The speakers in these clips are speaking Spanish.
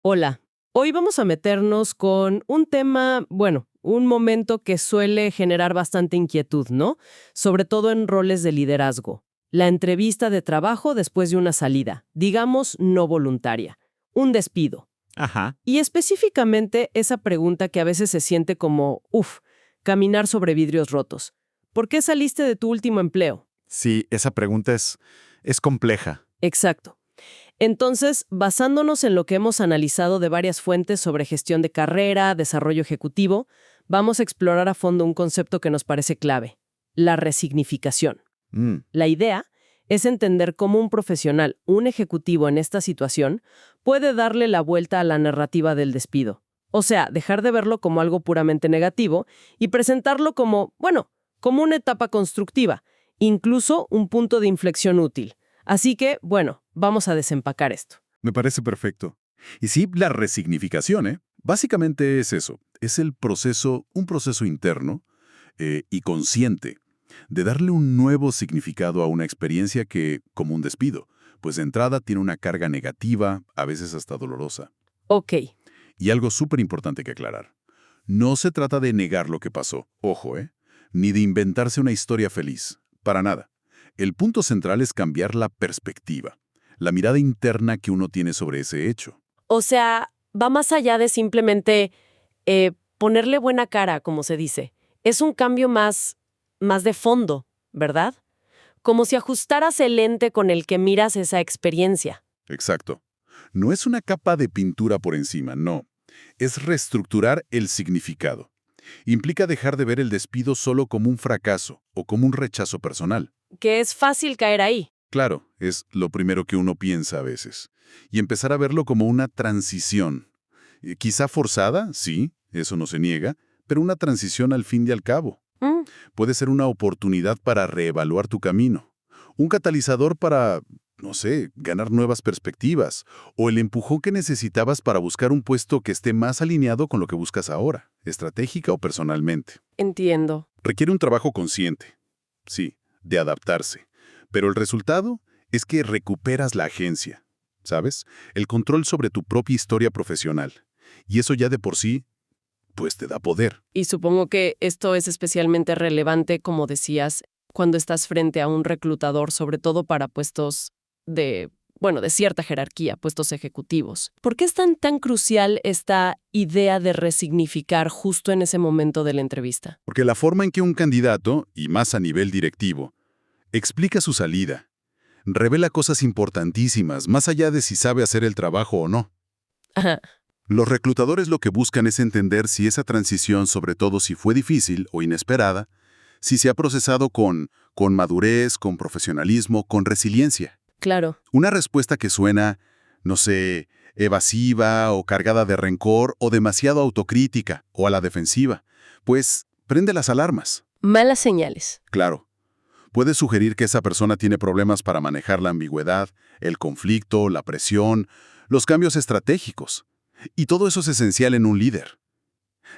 Hola, hoy vamos a meternos con un tema, bueno, un momento que suele generar bastante inquietud, ¿no? Sobre todo en roles de liderazgo. La entrevista de trabajo después de una salida, digamos no voluntaria, un despido. Ajá. Y específicamente esa pregunta que a veces se siente como, caminar sobre vidrios rotos. ¿Por qué saliste de tu último empleo? Sí, esa pregunta es compleja. Exacto. Entonces, basándonos en lo que hemos analizado de varias fuentes sobre gestión de carrera, desarrollo ejecutivo, vamos a explorar a fondo un concepto que nos parece clave, la resignificación. Mm, La idea es entender cómo un profesional, un ejecutivo en esta situación, puede darle la vuelta a la narrativa del despido. O sea, dejar de verlo como algo puramente negativo y presentarlo como, bueno, como una etapa constructiva, incluso un punto de inflexión útil. Así que, bueno, vamos a desempacar esto. Me parece perfecto. Y sí, la resignificación, ¿eh? Básicamente es eso. Es un proceso interno y consciente de darle un nuevo significado a una experiencia que, como un despido, pues de entrada tiene una carga negativa, a veces hasta dolorosa. Ok, Y algo súper importante que aclarar. No se trata de negar lo que pasó, ojo, ¿eh? Ni de inventarse una historia feliz. Para nada. El punto central es cambiar la perspectiva, la mirada interna que uno tiene sobre ese hecho. o sea, va más allá de simplemente ponerle buena cara, como se dice. Es un cambio más de fondo, ¿verdad? Como si ajustaras el lente con el que miras esa experiencia. Exacto. No es una capa de pintura por encima, no. Es reestructurar el significado. Implica dejar de ver el despido solo como un fracaso o como un rechazo personal. Que es fácil caer ahí. Claro, es lo primero que uno piensa a veces. Y empezar a verlo como una transición. Quizá forzada, sí, eso no se niega, pero una transición al fin y al cabo. Mm, Puede ser una oportunidad para reevaluar tu camino. Un catalizador para, no sé, ganar nuevas perspectivas. O el empujón que necesitabas para buscar un puesto que esté más alineado con lo que buscas ahora, estratégica o personalmente. entiendo. Requiere un trabajo consciente, sí, de adaptarse. Pero el resultado es que recuperas la agencia, ¿sabes? El control sobre tu propia historia profesional. Y eso ya de por sí, pues te da poder. Y supongo que esto es especialmente relevante, como decías, cuando estás frente a un reclutador, sobre todo para puestos de cierta jerarquía, puestos ejecutivos. ¿Por qué es tan crucial esta idea de resignificar justo en ese momento de la entrevista? Porque la forma en que un candidato, y más a nivel directivo, explica su salida, revela cosas importantísimas, más allá de si sabe hacer el trabajo o no. Ajá, Los reclutadores lo que buscan es entender si esa transición, sobre todo si fue difícil o inesperada, si se ha procesado con madurez, con profesionalismo, con resiliencia. claro. Una respuesta que suena, no sé, evasiva o cargada de rencor o demasiado autocrítica o a la defensiva, pues prende las alarmas. Malas señales. Claro, puede sugerir que esa persona tiene problemas para manejar la ambigüedad, el conflicto, la presión, los cambios estratégicos. Y todo eso es esencial en un líder.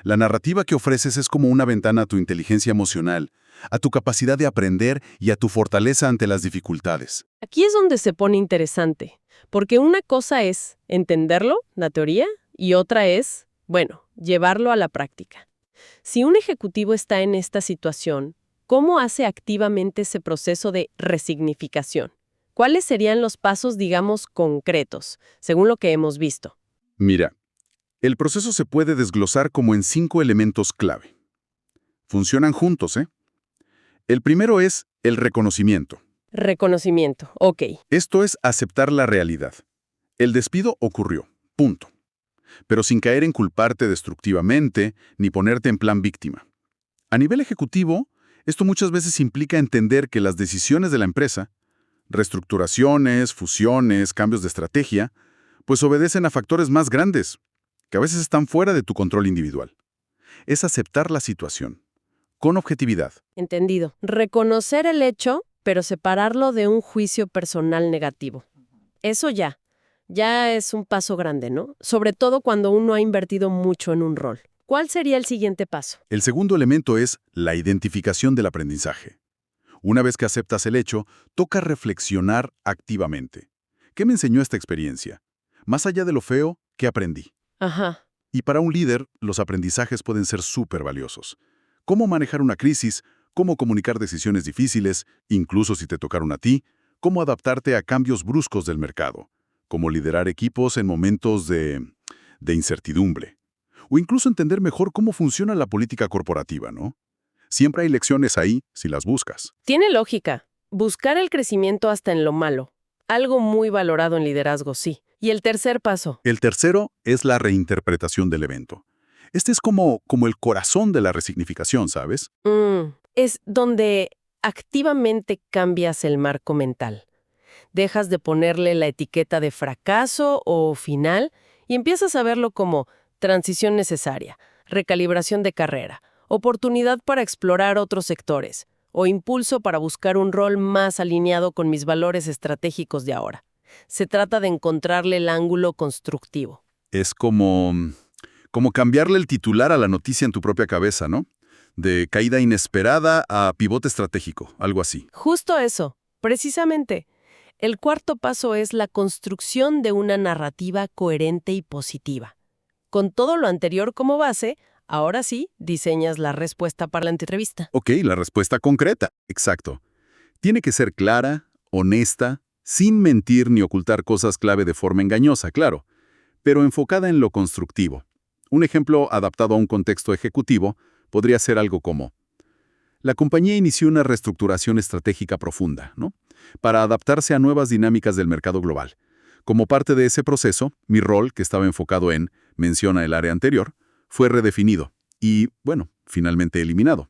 La narrativa que ofreces es como una ventana a tu inteligencia emocional, a tu capacidad de aprender y a tu fortaleza ante las dificultades. Aquí es donde se pone interesante, porque una cosa es entenderlo, la teoría, y otra es, bueno, llevarlo a la práctica. Si un ejecutivo está en esta situación, ¿cómo hace activamente ese proceso de resignificación? ¿Cuáles serían los pasos, digamos, concretos, según lo que hemos visto? Mira, el proceso se puede desglosar como en 5 elementos clave. Funcionan juntos, ¿eh? El primero es el reconocimiento. Reconocimiento, ok. Esto es aceptar la realidad. El despido ocurrió, punto. Pero sin caer en culparte destructivamente ni ponerte en plan víctima. A nivel ejecutivo, esto muchas veces implica entender que las decisiones de la empresa, reestructuraciones, fusiones, cambios de estrategia, pues obedecen a factores más grandes, que a veces están fuera de tu control individual. Es aceptar la situación, con objetividad. Entendido. Reconocer el hecho, pero separarlo de un juicio personal negativo. Eso ya es un paso grande, ¿no? Sobre todo cuando uno ha invertido mucho en un rol. ¿Cuál sería el siguiente paso? El segundo elemento es la identificación del aprendizaje. Una vez que aceptas el hecho, toca reflexionar activamente. ¿Qué me enseñó esta experiencia? Más allá de lo feo, ¿qué aprendí? Ajá. Y para un líder, los aprendizajes pueden ser súper valiosos. Cómo manejar una crisis, cómo comunicar decisiones difíciles, incluso si te tocaron a ti, cómo adaptarte a cambios bruscos del mercado, cómo liderar equipos en momentos de incertidumbre, o incluso entender mejor cómo funciona la política corporativa, ¿no? Siempre hay lecciones ahí si las buscas. Tiene lógica. Buscar el crecimiento hasta en lo malo. Algo muy valorado en liderazgo, sí. Y el tercer paso. El tercero es la reinterpretación del evento. Este es como el corazón de la resignificación, ¿sabes? Es donde activamente cambias el marco mental. Dejas de ponerle la etiqueta de fracaso o final y empiezas a verlo como transición necesaria, recalibración de carrera, oportunidad para explorar otros sectores o impulso para buscar un rol más alineado con mis valores estratégicos de ahora. Se trata de encontrarle el ángulo constructivo. Es como cambiarle el titular a la noticia en tu propia cabeza, ¿no? De caída inesperada a pivote estratégico, algo así. Justo eso, precisamente. El cuarto paso es la construcción de una narrativa coherente y positiva. Con todo lo anterior como base, ahora sí diseñas la respuesta para la entrevista. Ok, la respuesta concreta, exacto. Tiene que ser clara, honesta, sin mentir ni ocultar cosas clave de forma engañosa, claro, pero enfocada en lo constructivo. Un ejemplo adaptado a un contexto ejecutivo podría ser algo como: la compañía inició una reestructuración estratégica profunda, ¿no?, para adaptarse a nuevas dinámicas del mercado global. Como parte de ese proceso, mi rol, que estaba enfocado en, menciona el área anterior, fue redefinido y, bueno, finalmente eliminado.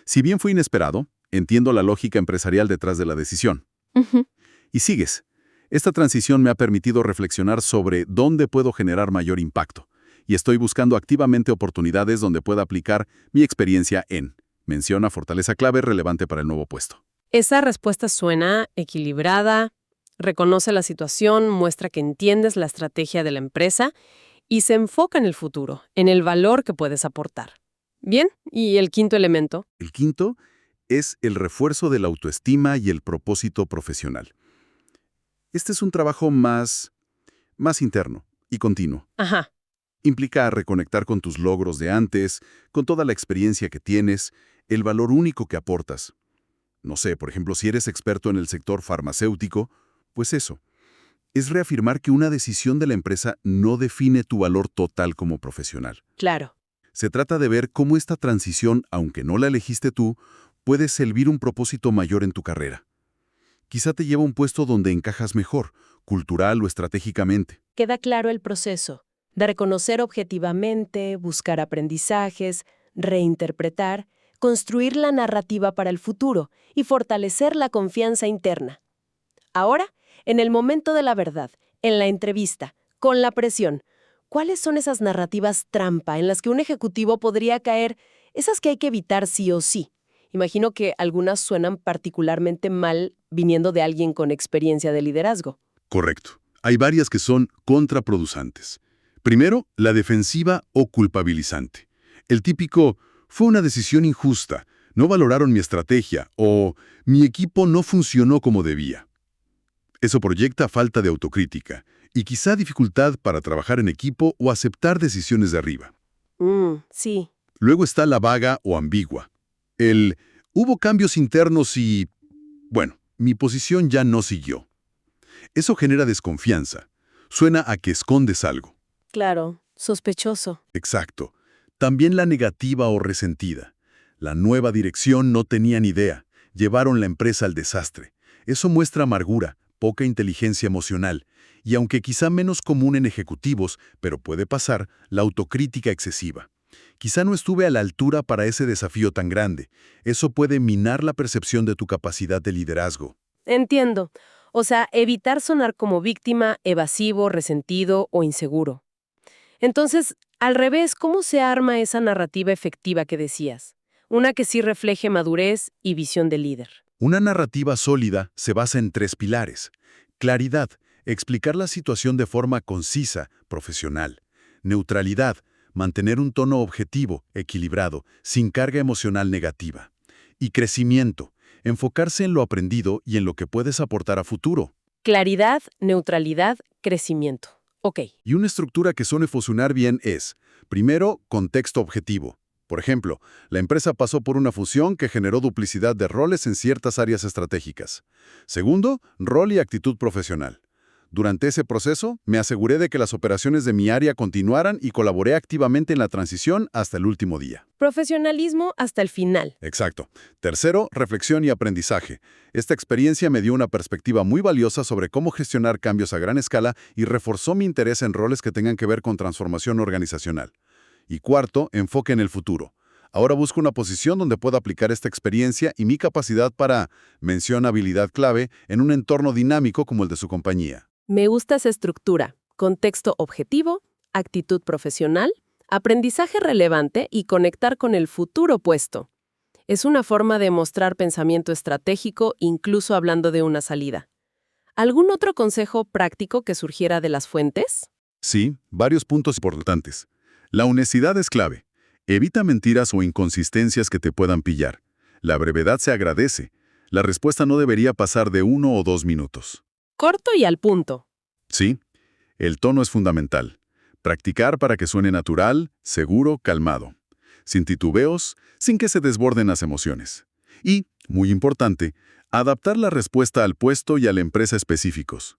Si bien fue inesperado, entiendo la lógica empresarial detrás de la decisión. Y sigues. Esta transición me ha permitido reflexionar sobre dónde puedo generar mayor impacto, y estoy buscando activamente oportunidades donde pueda aplicar mi experiencia en. Menciona fortaleza clave relevante para el nuevo puesto. Esa respuesta suena equilibrada, reconoce la situación, muestra que entiendes la estrategia de la empresa y se enfoca en el futuro, en el valor que puedes aportar. Bien, ¿y el quinto elemento? El quinto es el refuerzo de la autoestima y el propósito profesional. Este es un trabajo más interno y continuo. Ajá. Implica reconectar con tus logros de antes, con toda la experiencia que tienes, el valor único que aportas. No sé, por ejemplo, si eres experto en el sector farmacéutico, pues eso. Es reafirmar que una decisión de la empresa no define tu valor total como profesional. Claro. Se trata de ver cómo esta transición, aunque no la elegiste tú, puede servir un propósito mayor en tu carrera. Quizá te lleva a un puesto donde encajas mejor, cultural o estratégicamente. Queda claro el proceso de reconocer objetivamente, buscar aprendizajes, reinterpretar, construir la narrativa para el futuro y fortalecer la confianza interna. Ahora, en el momento de la verdad, en la entrevista, con la presión, ¿cuáles son esas narrativas trampa en las que un ejecutivo podría caer, esas que hay que evitar sí o sí? Imagino que algunas suenan particularmente mal viniendo de alguien con experiencia de liderazgo. Correcto. Hay varias que son contraproducentes. Primero, la defensiva o culpabilizante. El típico: fue una decisión injusta, no valoraron mi estrategia o mi equipo no funcionó como debía. Eso proyecta falta de autocrítica y quizá dificultad para trabajar en equipo o aceptar decisiones de arriba. Sí. Luego está la vaga o ambigua. Hubo cambios internos y, bueno, mi posición ya no siguió. Eso genera desconfianza. Suena a que escondes algo. Claro, sospechoso. Exacto. También la negativa o resentida. La nueva dirección no tenía ni idea. Llevaron la empresa al desastre. Eso muestra amargura, poca inteligencia emocional. Y aunque quizá menos común en ejecutivos, pero puede pasar, la autocrítica excesiva. Quizá no estuve a la altura para ese desafío tan grande. Eso puede minar la percepción de tu capacidad de liderazgo. Entiendo. O sea, evitar sonar como víctima, evasivo, resentido o inseguro. Entonces, al revés, ¿cómo se arma esa narrativa efectiva que decías? Una que sí refleje madurez y visión de líder. Una narrativa sólida se basa en 3 pilares. Claridad, explicar la situación de forma concisa, profesional. Neutralidad, mantener un tono objetivo, equilibrado, sin carga emocional negativa. Y crecimiento, enfocarse en lo aprendido y en lo que puedes aportar a futuro. Claridad, neutralidad, crecimiento. Ok. Y una estructura que suele funcionar bien es, primero, contexto objetivo. Por ejemplo, la empresa pasó por una fusión que generó duplicidad de roles en ciertas áreas estratégicas. Segundo, rol y actitud profesional. Durante ese proceso, me aseguré de que las operaciones de mi área continuaran y colaboré activamente en la transición hasta el último día. Profesionalismo hasta el final. Exacto. Tercero, reflexión y aprendizaje. Esta experiencia me dio una perspectiva muy valiosa sobre cómo gestionar cambios a gran escala y reforzó mi interés en roles que tengan que ver con transformación organizacional. Y cuarto, enfoque en el futuro. Ahora busco una posición donde pueda aplicar esta experiencia y mi capacidad para, menciona habilidad clave, en un entorno dinámico como el de su compañía. Me gusta esa estructura. Contexto objetivo, actitud profesional, aprendizaje relevante y conectar con el futuro puesto. Es una forma de mostrar pensamiento estratégico incluso hablando de una salida. ¿Algún otro consejo práctico que surgiera de las fuentes? Sí, varios puntos importantes. La honestidad es clave. Evita mentiras o inconsistencias que te puedan pillar. La brevedad se agradece. La respuesta no debería pasar de 1 o 2 minutos. Corto y al punto. Sí, el tono es fundamental. Practicar para que suene natural, seguro, calmado. Sin titubeos, sin que se desborden las emociones. Y, muy importante, adaptar la respuesta al puesto y a la empresa específicos.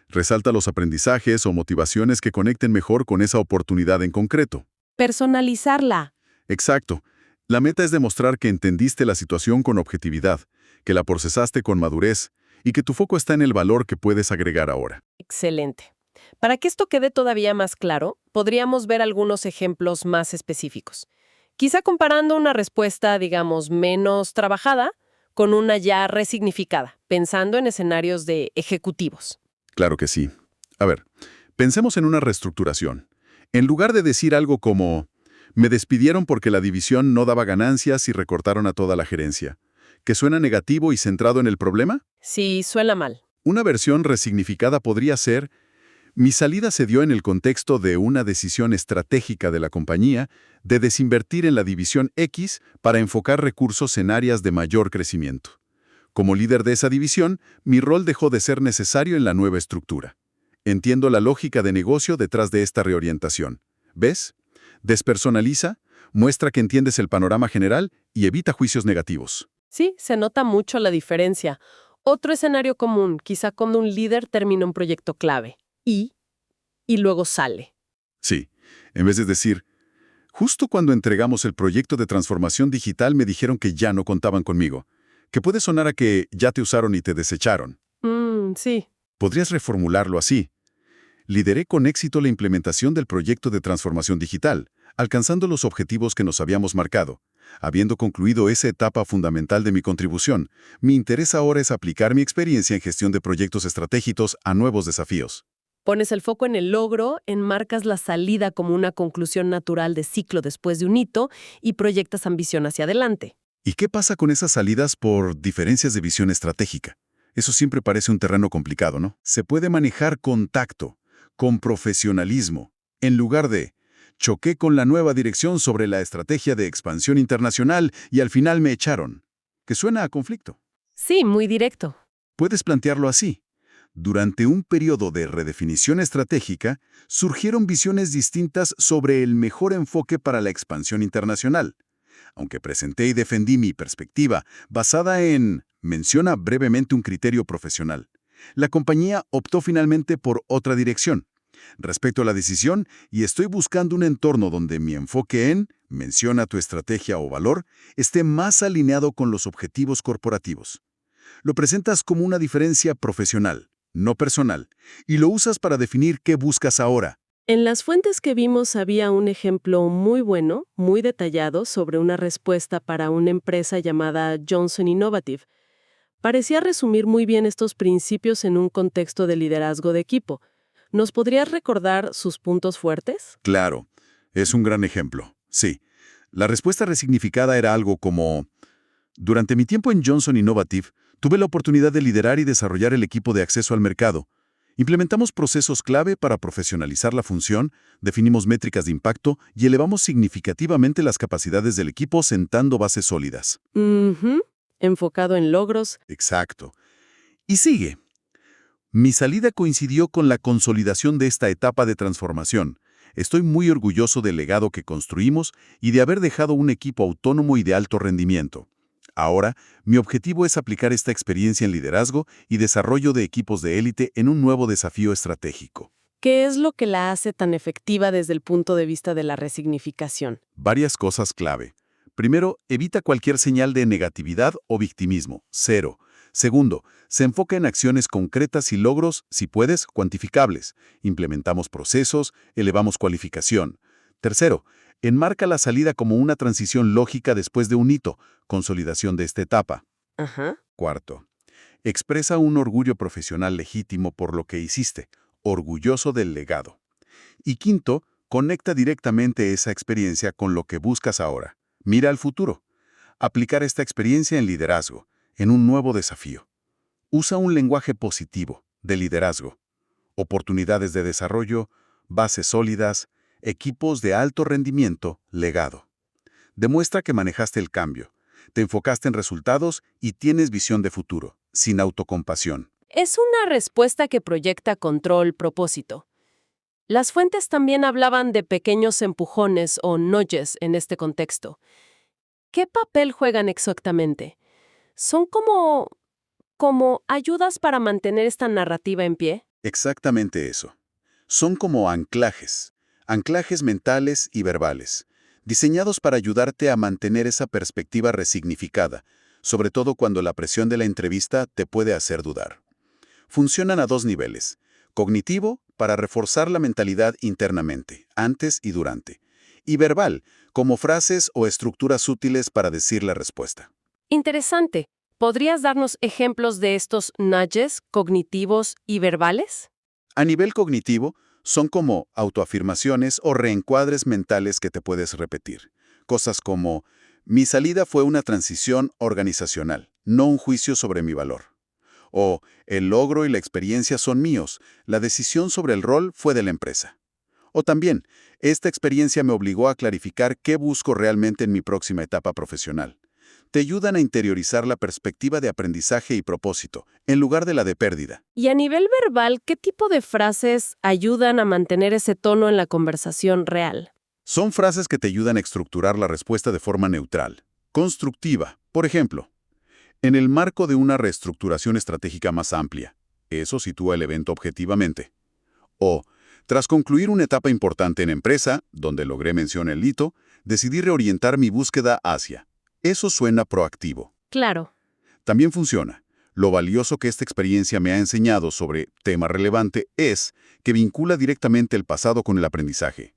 Resalta los aprendizajes o motivaciones que conecten mejor con esa oportunidad en concreto. Personalizarla. Exacto. La meta es demostrar que entendiste la situación con objetividad, que la procesaste con madurez y que tu foco está en el valor que puedes agregar ahora. Excelente. Para que esto quede todavía más claro, podríamos ver algunos ejemplos más específicos. Quizá comparando una respuesta, digamos, menos trabajada con una ya resignificada, pensando en escenarios de ejecutivos. Claro que sí. A ver, pensemos en una reestructuración. En lugar de decir algo como, me despidieron porque la división no daba ganancias y recortaron a toda la gerencia, que suena negativo y centrado en el problema, Sí, suena mal. una versión resignificada podría ser, mi salida se dio en el contexto de una decisión estratégica de la compañía de desinvertir en la división X para enfocar recursos en áreas de mayor crecimiento. Como líder de esa división, mi rol dejó de ser necesario en la nueva estructura. Entiendo la lógica de negocio detrás de esta reorientación. ¿Ves? Despersonaliza, muestra que entiendes el panorama general y evita juicios negativos. Sí, se nota mucho la diferencia. Otro escenario común, quizá cuando un líder termina un proyecto clave y luego sale. Sí, en vez de decir, justo cuando entregamos el proyecto de transformación digital me dijeron que ya no contaban conmigo, que puede sonar a que ya te usaron y te desecharon. Sí. Podrías reformularlo así. Lideré con éxito la implementación del proyecto de transformación digital, alcanzando los objetivos que nos habíamos marcado. Habiendo concluido esa etapa fundamental de mi contribución, mi interés ahora es aplicar mi experiencia en gestión de proyectos estratégicos a nuevos desafíos. Pones el foco en el logro, enmarcas la salida como una conclusión natural de ciclo después de un hito y proyectas ambición hacia adelante. ¿Y qué pasa con esas salidas por diferencias de visión estratégica? Eso siempre parece un terreno complicado, ¿no? Se puede manejar con tacto, con profesionalismo, en lugar de choqué con la nueva dirección sobre la estrategia de expansión internacional y al final me echaron, que suena a conflicto. Sí, muy directo. Puedes plantearlo así. Durante un periodo de redefinición estratégica, surgieron visiones distintas sobre el mejor enfoque para la expansión internacional. Aunque presenté y defendí mi perspectiva basada en, menciona brevemente un criterio profesional, la compañía optó finalmente por otra dirección. Respecto a la decisión, y estoy buscando un entorno donde mi enfoque en, menciona tu estrategia o valor, esté más alineado con los objetivos corporativos. Lo presentas como una diferencia profesional, no personal, y lo usas para definir qué buscas ahora. En las fuentes que vimos había un ejemplo muy bueno, muy detallado, sobre una respuesta para una empresa llamada Johnson Innovative. Parecía resumir muy bien estos principios en un contexto de liderazgo de equipo. ¿Nos podrías recordar sus puntos fuertes? Claro, es un gran ejemplo, sí. La respuesta resignificada era algo como, durante mi tiempo en Johnson Innovative, tuve la oportunidad de liderar y desarrollar el equipo de acceso al mercado. Implementamos procesos clave para profesionalizar la función, definimos métricas de impacto y elevamos significativamente las capacidades del equipo sentando bases sólidas. Enfocado en logros. Exacto. Y sigue. Mi salida coincidió con la consolidación de esta etapa de transformación. Estoy muy orgulloso del legado que construimos y de haber dejado un equipo autónomo y de alto rendimiento. Ahora, mi objetivo es aplicar esta experiencia en liderazgo y desarrollo de equipos de élite en un nuevo desafío estratégico. ¿Qué es lo que la hace tan efectiva desde el punto de vista de la resignificación? Varias cosas clave. Primero, evita cualquier señal de negatividad o victimismo. Cero. Segundo, se enfoca en acciones concretas y logros, si puedes, cuantificables. Implementamos procesos, elevamos cualificación. Tercero, enmarca la salida como una transición lógica después de un hito, consolidación de esta etapa. Ajá. Cuarto, expresa un orgullo profesional legítimo por lo que hiciste, orgulloso del legado. Y quinto, conecta directamente esa experiencia con lo que buscas ahora. Mira al futuro. Aplicar esta experiencia en liderazgo, en un nuevo desafío. Usa un lenguaje positivo, de liderazgo. Oportunidades de desarrollo, bases sólidas, equipos de alto rendimiento, legado. Demuestra que manejaste el cambio, te enfocaste en resultados y tienes visión de futuro, sin autocompasión. Es una respuesta que proyecta control, propósito. Las fuentes también hablaban de pequeños empujones o nudges en este contexto. ¿Qué papel juegan exactamente? ¿Son como ayudas para mantener esta narrativa en pie? Exactamente eso. Son como anclajes mentales y verbales, diseñados para ayudarte a mantener esa perspectiva resignificada, sobre todo cuando la presión de la entrevista te puede hacer dudar. Funcionan a dos niveles. Cognitivo, para reforzar la mentalidad internamente, antes y durante. Y verbal, como frases o estructuras útiles para decir la respuesta. Interesante. ¿Podrías darnos ejemplos de estos nudges cognitivos y verbales? A nivel cognitivo, son como autoafirmaciones o reencuadres mentales que te puedes repetir. Cosas como, mi salida fue una transición organizacional, no un juicio sobre mi valor. O, el logro y la experiencia son míos, la decisión sobre el rol fue de la empresa. O también, esta experiencia me obligó a clarificar qué busco realmente en mi próxima etapa profesional. Te ayudan a interiorizar la perspectiva de aprendizaje y propósito, en lugar de la de pérdida. Y a nivel verbal, ¿qué tipo de frases ayudan a mantener ese tono en la conversación real? Son frases que te ayudan a estructurar la respuesta de forma neutral, constructiva. Por ejemplo, en el marco de una reestructuración estratégica más amplia. Eso sitúa el evento objetivamente. O, tras concluir una etapa importante en empresa, donde logré mención el hito, decidí reorientar mi búsqueda hacia. Eso suena proactivo. Claro. También funciona. Lo valioso que esta experiencia me ha enseñado sobre tema relevante es que vincula directamente el pasado con el aprendizaje.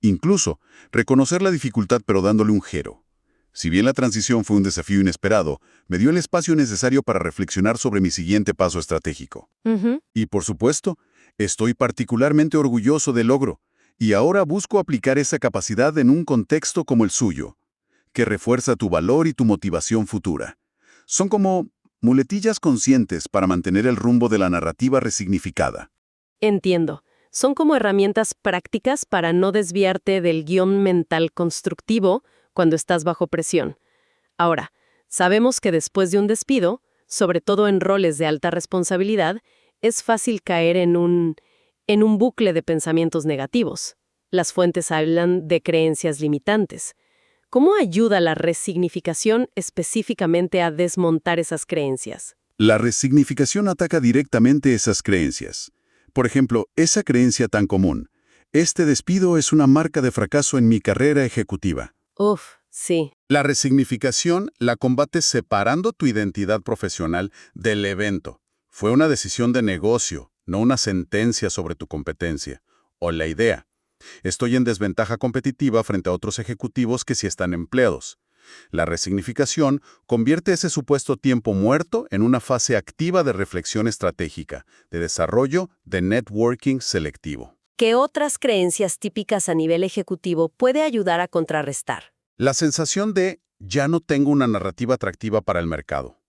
Incluso, reconocer la dificultad pero dándole un giro. Si bien la transición fue un desafío inesperado, me dio el espacio necesario para reflexionar sobre mi siguiente paso estratégico. Y por supuesto, estoy particularmente orgulloso del logro, y ahora busco aplicar esa capacidad en un contexto como el suyo, que refuerza tu valor y tu motivación futura. Son como muletillas conscientes para mantener el rumbo de la narrativa resignificada. Entiendo. Son como herramientas prácticas para no desviarte del guión mental constructivo cuando estás bajo presión. Ahora, sabemos que después de un despido, sobre todo en roles de alta responsabilidad, es fácil caer en un bucle de pensamientos negativos. Las fuentes hablan de creencias limitantes. ¿Cómo ayuda la resignificación específicamente a desmontar esas creencias? La resignificación ataca directamente esas creencias. Por ejemplo, esa creencia tan común. Este despido es una marca de fracaso en mi carrera ejecutiva. Sí. La resignificación la combates separando tu identidad profesional del evento. Fue una decisión de negocio, no una sentencia sobre tu competencia. O la idea. Estoy en desventaja competitiva frente a otros ejecutivos que sí están empleados. La resignificación convierte ese supuesto tiempo muerto en una fase activa de reflexión estratégica, de desarrollo, de networking selectivo. ¿Qué otras creencias típicas a nivel ejecutivo puede ayudar a contrarrestar? La sensación de ya no tengo una narrativa atractiva para el mercado.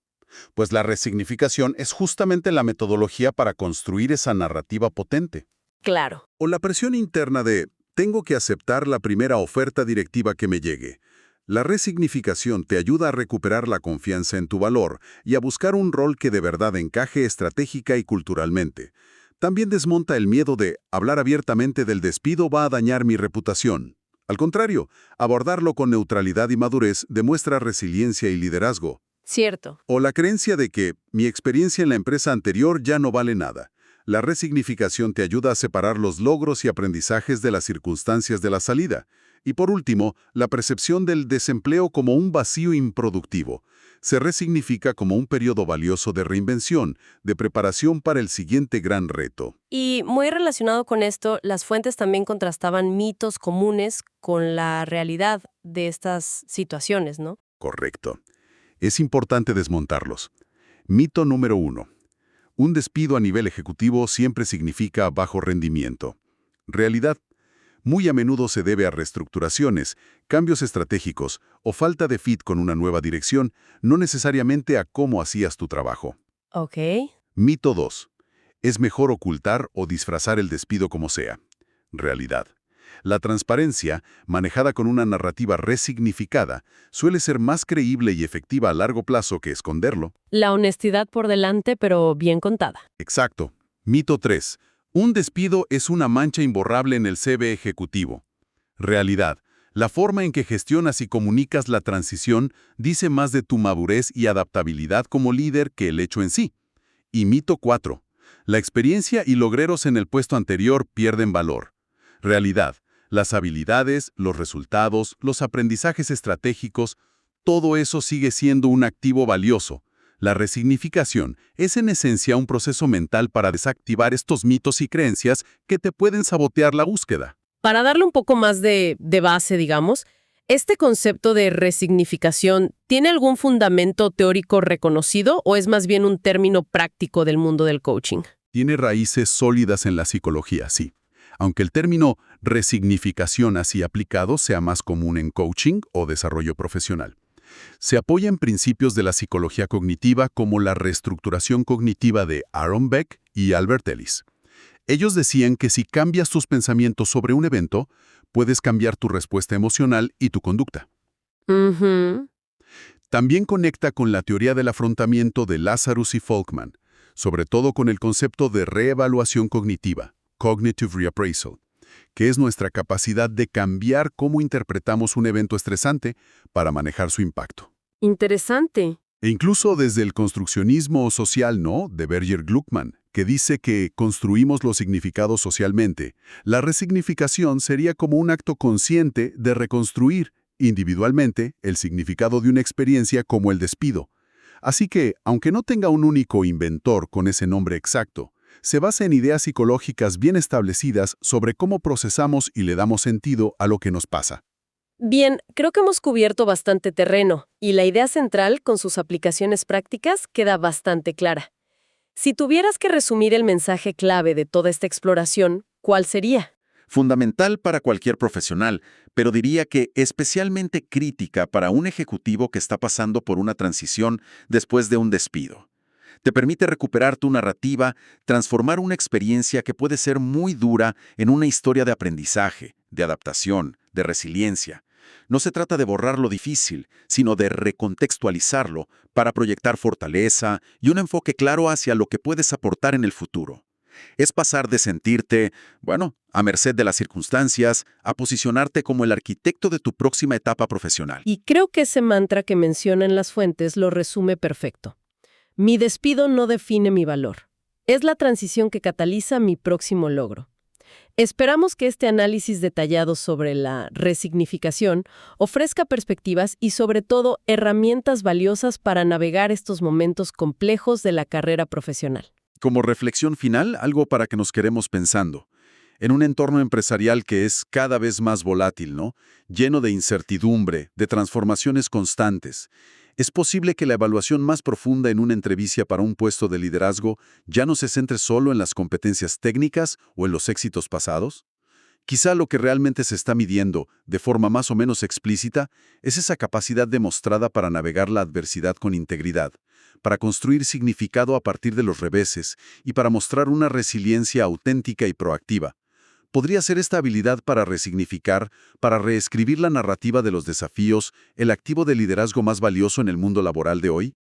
Pues la resignificación es justamente la metodología para construir esa narrativa potente. Claro. O la presión interna de tengo que aceptar la primera oferta directiva que me llegue. La resignificación te ayuda a recuperar la confianza en tu valor y a buscar un rol que de verdad encaje estratégica y culturalmente. También desmonta el miedo de hablar abiertamente del despido va a dañar mi reputación. Al contrario, abordarlo con neutralidad y madurez demuestra resiliencia y liderazgo. Cierto. O la creencia de que mi experiencia en la empresa anterior ya no vale nada. La resignificación te ayuda a separar los logros y aprendizajes de las circunstancias de la salida. Y por último, la percepción del desempleo como un vacío improductivo. Se resignifica como un periodo valioso de reinvención, de preparación para el siguiente gran reto. Y muy relacionado con esto, las fuentes también contrastaban mitos comunes con la realidad de estas situaciones, ¿no? Correcto. Es importante desmontarlos. Mito número 1. Un despido a nivel ejecutivo siempre significa bajo rendimiento. Realidad. Muy a menudo se debe a reestructuraciones, cambios estratégicos o falta de fit con una nueva dirección, no necesariamente a cómo hacías tu trabajo. Ok. Mito 2. Es mejor ocultar o disfrazar el despido como sea. Realidad. La transparencia, manejada con una narrativa resignificada, suele ser más creíble y efectiva a largo plazo que esconderlo. La honestidad por delante, pero bien contada. Exacto. Mito 3. Un despido es una mancha imborrable en el CV ejecutivo. Realidad. La forma en que gestionas y comunicas la transición dice más de tu madurez y adaptabilidad como líder que el hecho en sí. Y mito 4. La experiencia y logros en el puesto anterior pierden valor. Realidad. Las habilidades, los resultados, los aprendizajes estratégicos, todo eso sigue siendo un activo valioso. La resignificación es en esencia un proceso mental para desactivar estos mitos y creencias que te pueden sabotear la búsqueda. Para darle un poco más de base, digamos, ¿este concepto de resignificación tiene algún fundamento teórico reconocido o es más bien un término práctico del mundo del coaching? Tiene raíces sólidas en la psicología, sí. Aunque el término resignificación así aplicado sea más común en coaching o desarrollo profesional. Se apoya en principios de la psicología cognitiva como la reestructuración cognitiva de Aaron Beck y Albert Ellis. Ellos decían que si cambias tus pensamientos sobre un evento, puedes cambiar tu respuesta emocional y tu conducta. Ujú. También conecta con la teoría del afrontamiento de Lazarus y Folkman, sobre todo con el concepto de reevaluación cognitiva, cognitive reappraisal, que es nuestra capacidad de cambiar cómo interpretamos un evento estresante para manejar su impacto. Interesante. E incluso desde el construccionismo social, ¿no?, de Berger Gluckman, que dice que construimos los significados socialmente. La resignificación sería como un acto consciente de reconstruir individualmente el significado de una experiencia como el despido. Así que, aunque no tenga un único inventor con ese nombre exacto, se basa en ideas psicológicas bien establecidas sobre cómo procesamos y le damos sentido a lo que nos pasa. Bien, creo que hemos cubierto bastante terreno y la idea central con sus aplicaciones prácticas queda bastante clara. Si tuvieras que resumir el mensaje clave de toda esta exploración, ¿cuál sería? Fundamental para cualquier profesional, pero diría que especialmente crítica para un ejecutivo que está pasando por una transición después de un despido. Te permite recuperar tu narrativa, transformar una experiencia que puede ser muy dura en una historia de aprendizaje, de adaptación, de resiliencia. No se trata de borrar lo difícil, sino de recontextualizarlo para proyectar fortaleza y un enfoque claro hacia lo que puedes aportar en el futuro. Es pasar de sentirte, a merced de las circunstancias, a posicionarte como el arquitecto de tu próxima etapa profesional. Y creo que ese mantra que mencionan las fuentes lo resume perfecto. Mi despido no define mi valor. Es la transición que cataliza mi próximo logro. Esperamos que este análisis detallado sobre la resignificación ofrezca perspectivas y, sobre todo, herramientas valiosas para navegar estos momentos complejos de la carrera profesional. Como reflexión final, algo para que nos quedemos pensando. En un entorno empresarial que es cada vez más volátil, ¿no?, lleno de incertidumbre, de transformaciones constantes, ¿es posible que la evaluación más profunda en una entrevista para un puesto de liderazgo ya no se centre solo en las competencias técnicas o en los éxitos pasados? Quizá lo que realmente se está midiendo, de forma más o menos explícita, es esa capacidad demostrada para navegar la adversidad con integridad, para construir significado a partir de los reveses y para mostrar una resiliencia auténtica y proactiva. podría ser esta habilidad para resignificar, para reescribir la narrativa de los desafíos, el activo de liderazgo más valioso en el mundo laboral de hoy.